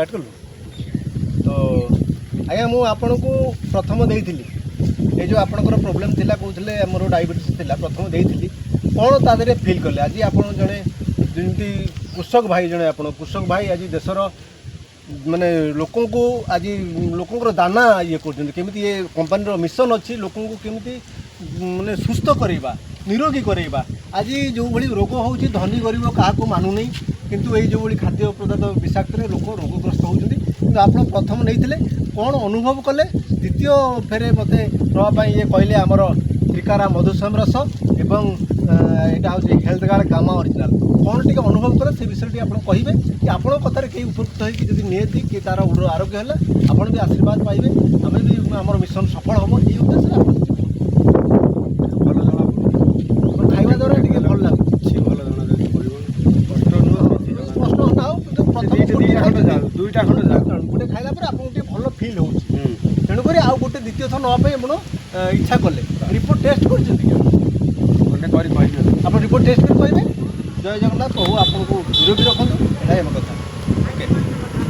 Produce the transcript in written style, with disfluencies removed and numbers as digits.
Start कलु तो आज्ञा मु आपन को प्रथम देइथिली ये जो आपनकर प्रॉब्लम थिला कहउथले हमरो डायबिटीज थिला प्रथम देइथिली कोन तादरे फील करले आज आपन जने जेमती कृषक भाई जने आपन कृषक भाई आज देशर माने लोकों को आज लोकों दाना ये करमती ये कंपानी मिशन अच्छी लोकों को केमती माने सुस्थ करवा निरोगी करवा आज जो भाई रोग हो धनी गरीब क्या मानु नहीं किंतु ये जो भाई खाद्य पदार्थ विषाक्त लोक रोगग्रस्त होती आप प्रथम नहीं कौन अनुभव कले द्वितीय फेरे मत रही ये कहले आमर त्रिकारा मधुश्याम रस एवं यहाँ हूँ हेल्थ गार्ड गामा ओरिजिनल कौन टी अनुभव कले से विषय आप कहे कि आपण कथार कई उपकृत होती निहती कि तार आरोग्य है आपड़ भी आशीर्वाद पाइबे आम भी आम मिशन सफल हम ये उद्देश्य भल खाଇବା द्वारा टे भल लगे भल दुईटा खंड गोटे खाइला गोटे भल फिल हो तेणुक आउ गोटे द्वितीय थर नापी इच्छा कले रिपोर्ट टेस्ट कर रिपोर्ट टेस्ट कर जय जगन्नाथ प्रभु आपको निरोगी रखु ये कथा ओके।